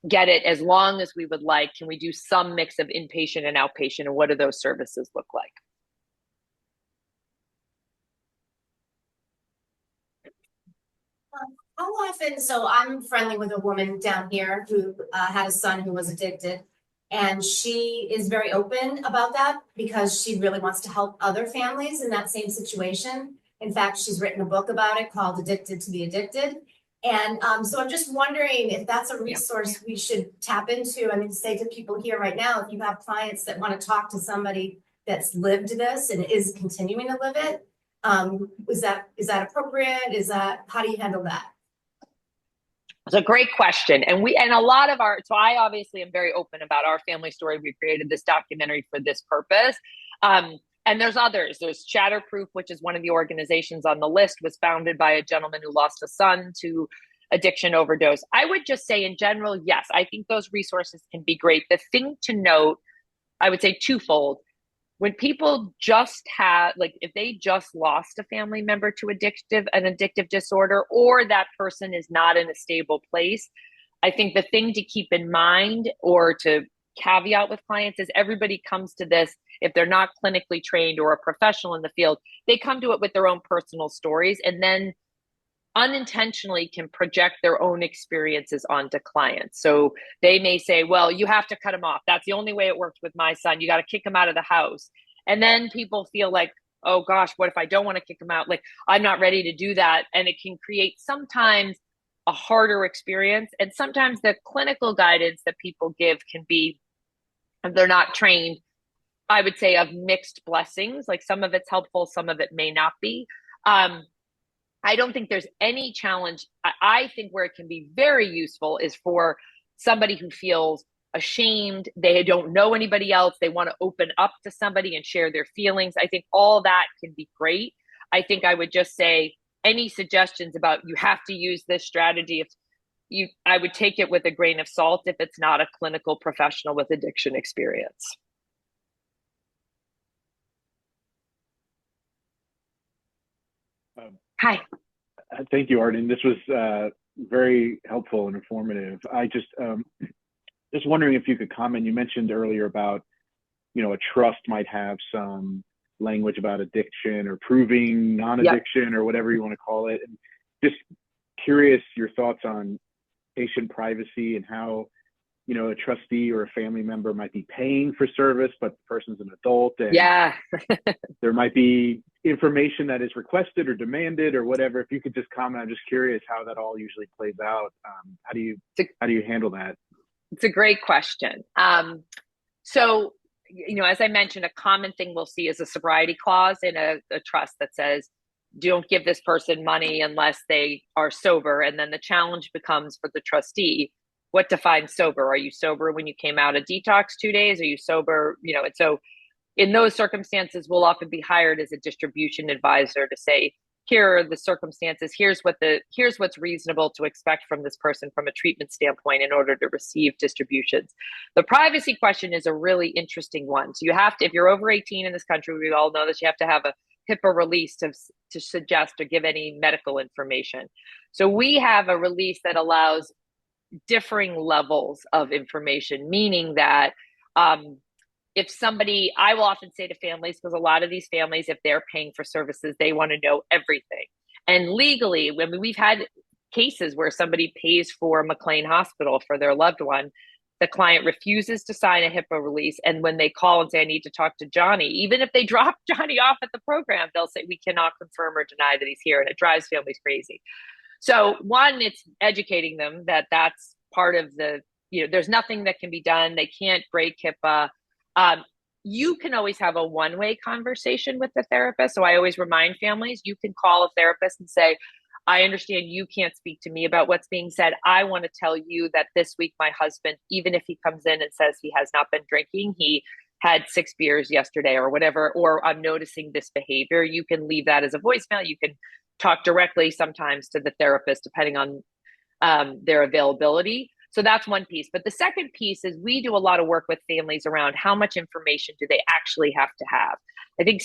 get it as long as we would like, can we do some mix of inpatient and outpatient? And what do those services look like? How often, so I'm friendly with a woman down here who had a son who was addicted, and she is very open about that because she really wants to help other families in that same situation. In fact, she's written a book about it called Addicted to the Addicted. And so I'm just wondering if that's a resource we should tap into. I mean, say to people here right now, if you have clients that want to talk to somebody that's lived this and is continuing to live it, is that appropriate? How do you handle that? It's a great question. And a lot of so I obviously am very open about our family story. We created this documentary for this purpose. And there's others. There's Shatterproof, which is one of the organizations on the list, was founded by a gentleman who lost a son to addiction overdose. I would just say in general, yes, I think those resources can be great. The thing to note, I would say twofold. When people just if they just lost a family member to an addictive disorder, or that person is not in a stable place, I think the thing to keep in mind or to caveat with clients is everybody comes to this, if they're not clinically trained or a professional in the field, they come to it with their own personal stories and then unintentionally can project their own experiences onto clients. So they may say, well, you have to cut him off. That's the only way it worked with my son. You got to kick him out of the house. And then people feel like, oh gosh, what if I don't want to kick him out? Like, I'm not ready to do that. And it can create sometimes a harder experience. And sometimes the clinical guidance that people give can be, if they're not trained, I would say of mixed blessings. Like some of it's helpful, some of it may not be. I don't think there's any challenge. I think where it can be very useful is for somebody who feels ashamed, they don't know anybody else, they want to open up to somebody and share their feelings. I think all that can be great. I think I would just say any suggestions about you have to use this strategy, I would take it with a grain of salt if it's not a clinical professional with addiction experience. Hi. Thank you, Arden. This was very helpful and informative. I just wondering if you could comment. You mentioned earlier about, a trust might have some language about addiction or proving non-addiction or whatever you want to call it. And just curious your thoughts on patient privacy and how, a trustee or a family member might be paying for service, but the person's an adult and there might be information that is requested or demanded or whatever. If you could just comment, I'm just curious how that all usually plays out. How do you handle that? It's a great question. So, as I mentioned, a common thing we'll see is a sobriety clause in a trust that says, don't give this person money unless they are sober. And then the challenge becomes for the trustee, what defines sober? Are you sober when you came out of detox 2 days? Are you sober? And so in those circumstances, we'll often be hired as a distribution advisor to say, here are the circumstances. Here's what's reasonable to expect from this person from a treatment standpoint in order to receive distributions. The privacy question is a really interesting one. So you have to, if you're over 18 in this country, we all know that you have to have a HIPAA release to suggest or give any medical information. So we have a release that allows differing levels of information, meaning that if somebody, I will often say to families, because a lot of these families, if they're paying for services, they want to know everything. And legally, we've had cases where somebody pays for McLean Hospital for their loved one. the client refuses to sign a HIPAA release. And when they call and say, I need to talk to Johnny, even if they drop Johnny off at the program, they'll say, we cannot confirm or deny that he's here. And it drives families crazy. So one, it's educating them that that's part of the, there's nothing that can be done. They can't break HIPAA. You can always have a one-way conversation with the therapist. So I always remind families, you can call a therapist and say, I understand you can't speak to me about what's being said. I want to tell you that this week, my husband, even if he comes in and says he has not been drinking, he had 6 beers yesterday or whatever, or I'm noticing this behavior. You can leave that as a voicemail. You can talk directly sometimes to the therapist, depending on their availability. So that's one piece. But the second piece is we do a lot of work with families around how much information do they actually have to have. I think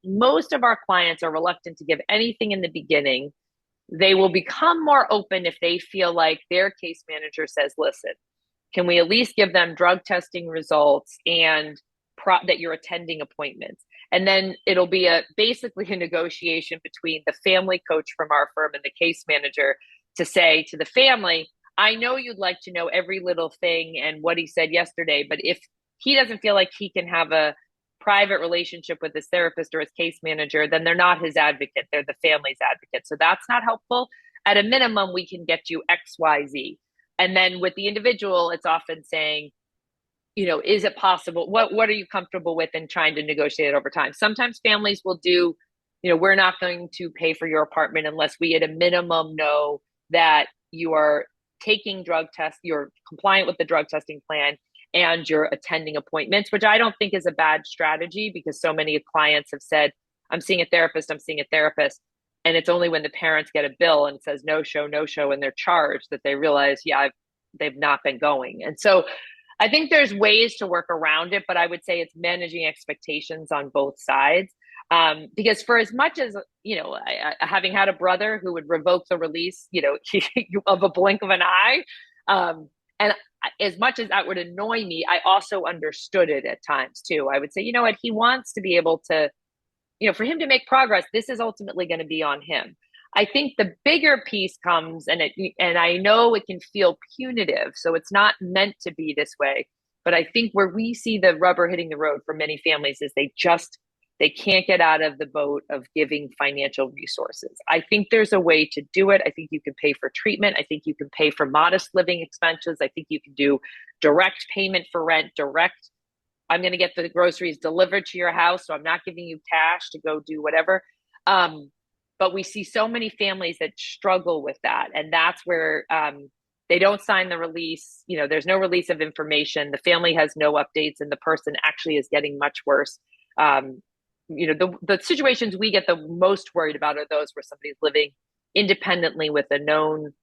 most of our clients are reluctant to give anything in the beginning. They will become more open if they feel like their case manager says, listen, can we at least give them drug testing results and that you're attending appointments? And then it'll be basically a negotiation between the family coach from our firm and the case manager to say to the family, I know you'd like to know every little thing and what he said yesterday, but if he doesn't feel like he can have a private relationship with his therapist or his case manager, then they're not his advocate. They're the family's advocate. So that's not helpful. At a minimum, we can get you X, Y, Z. And then with the individual, it's often saying, is it possible? What are you comfortable with in trying to negotiate over time? Sometimes families will do, we're not going to pay for your apartment unless we at a minimum know that you are taking drug tests, you're compliant with the drug testing plan, and you're attending appointments, which I don't think is a bad strategy because so many clients have said, I'm seeing a therapist. And it's only when the parents get a bill and it says no show, and they're charged that they realize, they've not been going. And so I think there's ways to work around it, but I would say it's managing expectations on both sides. Because for as much as, having had a brother who would revoke the release, of a blink of an eye, and as much as that would annoy me, I also understood it at times too. I would say, he wants to be able to, for him to make progress, this is ultimately going to be on him. I think the bigger piece comes, and I know it can feel punitive, so it's not meant to be this way. But I think where we see the rubber hitting the road for many families is they can't get out of the boat of giving financial resources. I think there's a way to do it. I think you can pay for treatment. I think you can pay for modest living expenses. I think you can do direct payment for rent, I'm going to get the groceries delivered to your house, so I'm not giving you cash to go do whatever. But we see so many families that struggle with that. And that's where they don't sign the release. There's no release of information. The family has no updates, and the person actually is getting much worse. The situations we get the most worried about are those where somebody's living independently with a known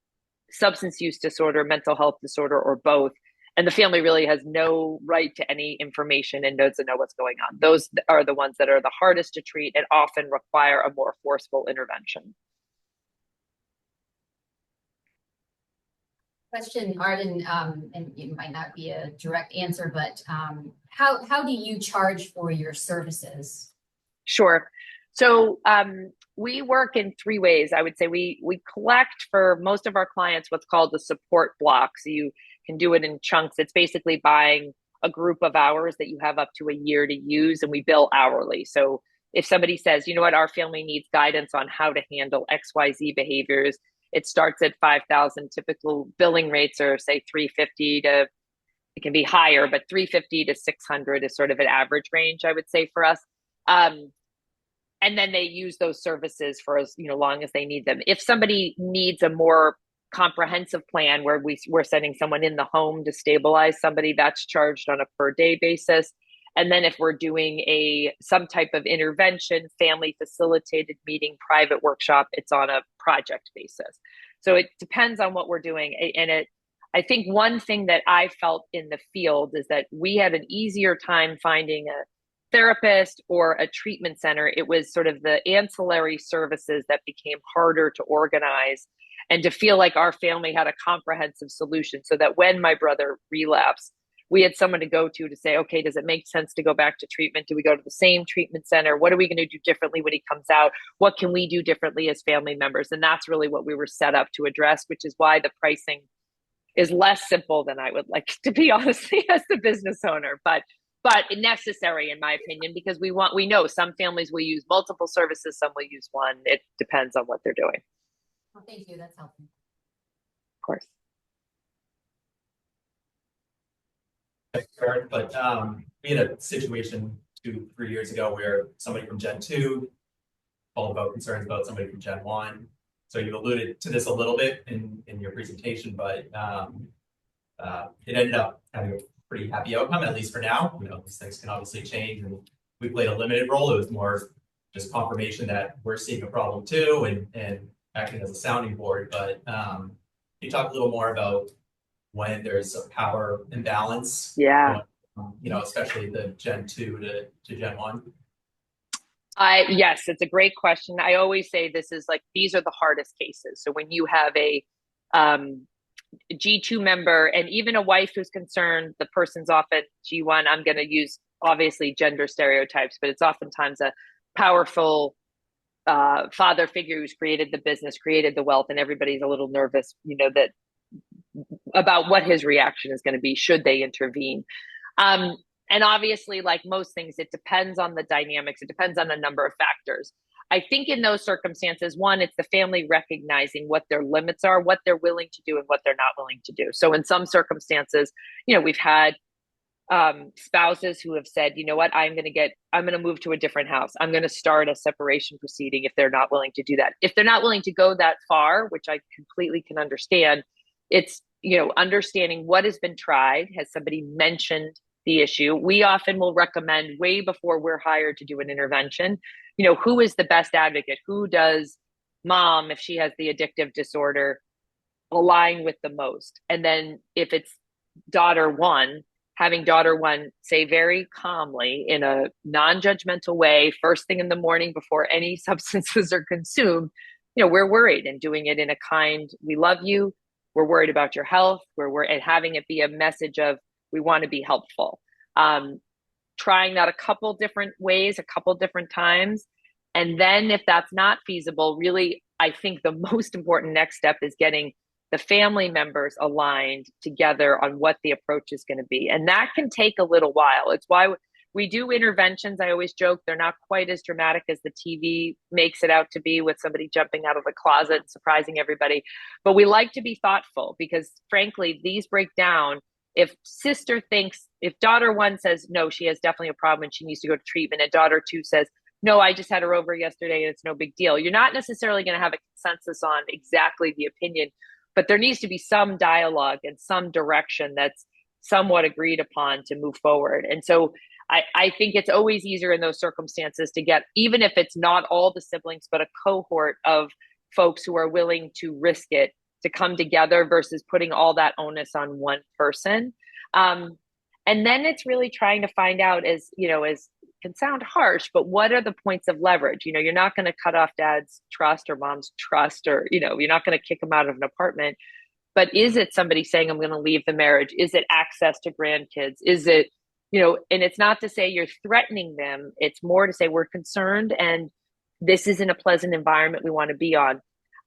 substance use disorder, mental health disorder, or both. And the family really has no right to any information and doesn't know what's going on. Those are the ones that are the hardest to treat and often require a more forceful intervention. Question, Arden, and it might not be a direct answer, but how do you charge for your services? Sure. So we work in 3 ways. I would say we collect for most of our clients what's called the support block. So you can do it in chunks. It's basically buying a group of hours that you have up to a year to use, and we bill hourly. So if somebody says, our family needs guidance on how to handle XYZ behaviors, it starts at $5,000. Typical billing rates are say $350 to, it can be higher, but $350 to $600 is sort of an average range, I would say, for us. And then they use those services for as long as they need them. If somebody needs a more comprehensive plan where we're sending someone in the home to stabilize somebody, that's charged on a per day basis. And then if we're doing some type of intervention, family facilitated meeting, private workshop, it's on a project basis. So it depends on what we're doing. And I think one thing that I felt in the field is that we had an easier time finding a therapist or a treatment center. It was sort of the ancillary services that became harder to organize and to feel like our family had a comprehensive solution, so that when my brother relapsed, we had someone to go to say, okay, does it make sense to go back to treatment? Do we go to the same treatment center? What are we going to do differently when he comes out? What can we do differently as family members? And that's really what we were set up to address, which is why the pricing is less simple than I would like to be, honestly, as the business owner, but necessary in my opinion, because we know some families will use multiple services, some will use one. It depends on what they're doing. Well, thank you. That's helpful. Of course. But we had a situation 2-3 years ago where somebody from Gen 2 called about concerns about somebody from Gen 1. So you alluded to this a little bit in your presentation, but it ended up having a pretty happy outcome, at least for now. You know, these things can obviously change, and we played a limited role. It was more just confirmation that we're seeing a problem too, and acting as a sounding board. But can you talk a little more about when there's a power imbalance? Yeah. You know, especially the Gen 2 to Gen 1. Yes, it's a great question. I always say these are the hardest cases. So when you have a G2 member and even a wife who's concerned, the person's often G1, I'm going to use obviously gender stereotypes, but it's oftentimes a powerful father figure who's created the business, created the wealth, and everybody's a little nervous, you know, that about what his reaction is going to be should they intervene. And obviously, like most things, it depends on the dynamics. It depends on a number of factors. I think in those circumstances, one, it's the family recognizing what their limits are, what they're willing to do and what they're not willing to do. So in some circumstances, you know, we've had spouses who have said, you know what, I'm going to move to a different house. I'm going to start a separation proceeding if they're not willing to do that. If they're not willing to go that far, which I completely can understand, it's, you know, understanding what has been tried. Has somebody mentioned the issue? We often will recommend way before we're hired to do an intervention, you know, who is the best advocate? Who does mom, if she has the addictive disorder, align with the most? And then if it's daughter one, having daughter one say very calmly in a non-judgmental way, first thing in the morning before any substances are consumed, you know, we're worried, and doing it in a kind, we love you, we're worried about your health, and having it be a message of, we want to be helpful. Trying that a couple different ways, a couple different times. And then if that's not feasible, really, I think the most important next step is getting the family members aligned together on what the approach is going to be. And that can take a little while. It's why we do interventions. I always joke they're not quite as dramatic as the TV makes it out to be, with somebody jumping out of the closet and surprising everybody. But we like to be thoughtful, because frankly, these break down. If daughter one says, no, she has definitely a problem and she needs to go to treatment, and daughter two says, no, I just had her over yesterday and it's no big deal, you're not necessarily going to have a consensus on exactly the opinion, but there needs to be some dialogue and some direction that's somewhat agreed upon to move forward. And so I think it's always easier in those circumstances to get, even if it's not all the siblings, but a cohort of folks who are willing to risk it, to come together versus putting all that onus on one person. And then it's really trying to find out, as can sound harsh, but what are the points of leverage? You know, you're not going to cut off dad's trust or mom's trust, or, you know, you're not going to kick them out of an apartment, but is it somebody saying, I'm going to leave the marriage? Is it access to grandkids? Is it, you know, and it's not to say you're threatening them. It's more to say we're concerned and this isn't a pleasant environment we want to be on.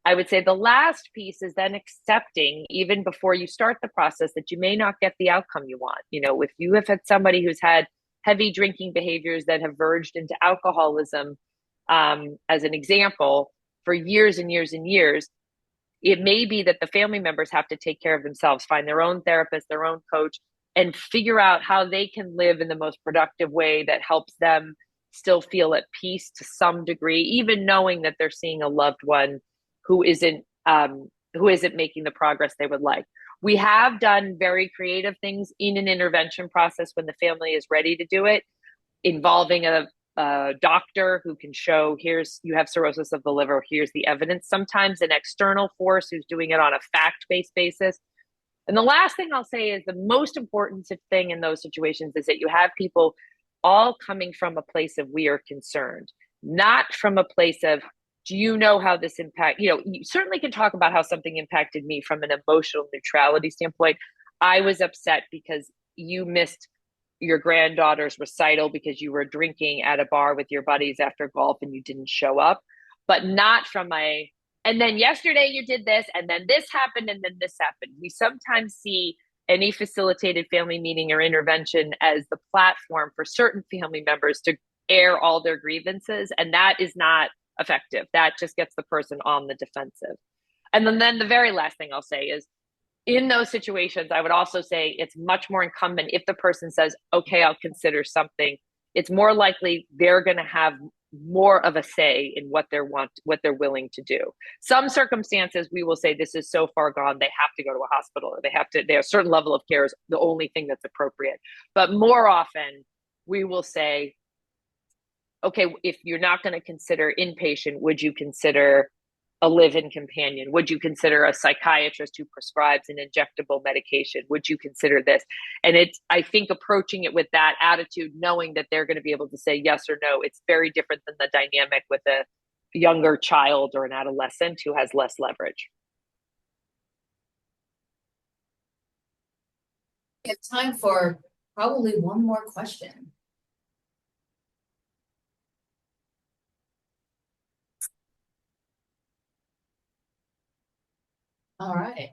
I would say the last piece is then accepting, even before you start the process, that you may not get the outcome you want. You know, if you have had somebody who's had heavy drinking behaviors that have verged into alcoholism, as an example, for years and years and years, it may be that the family members have to take care of themselves, find their own therapist, their own coach, and figure out how they can live in the most productive way that helps them still feel at peace to some degree, even knowing that they're seeing a loved one who isn't making the progress they would like. We have done very creative things in an intervention process when the family is ready to do it, involving a doctor who can show, you have cirrhosis of the liver, here's the evidence. Sometimes an external force who's doing it on a fact-based basis. And the last thing I'll say is the most important thing in those situations is that you have people all coming from a place of, we are concerned, not from a place of, do you know how this impact, you certainly can talk about how something impacted me from an emotional neutrality standpoint. I was upset because you missed your granddaughter's recital because you were drinking at a bar with your buddies after golf and you didn't show up, but not from and then yesterday you did this, and then this happened, and then this happened. We sometimes see any facilitated family meeting or intervention as the platform for certain family members to air all their grievances, and that is not effective. That just gets the person on the defensive. And then the very last thing I'll say is, in those situations, I would also say it's much more incumbent if the person says, okay, I'll consider something. It's more likely they're going to have more of a say in what they're willing to do. Some circumstances, we will say this is so far gone, they have to go to a hospital, or they have a certain level of care is the only thing that's appropriate. But more often, we will say, okay, if you're not going to consider inpatient, would you consider a live-in companion? Would you consider a psychiatrist who prescribes an injectable medication? Would you consider this? And I think approaching it with that attitude, knowing that they're going to be able to say yes or no, it's very different than the dynamic with a younger child or an adolescent who has less leverage. We have time for probably one more question. All right.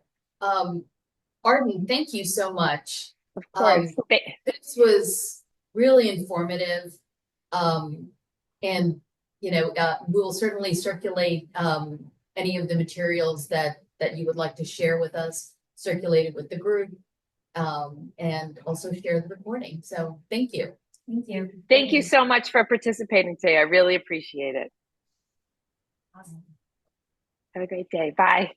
Arden, thank you so much. Of course. This was really informative. And we'll certainly circulate any of the materials that you would like to share with us, circulate it with the group, and also share the recording. So thank you. Thank you. Thank you so much for participating today. I really appreciate it. Awesome. Have a great day. Bye.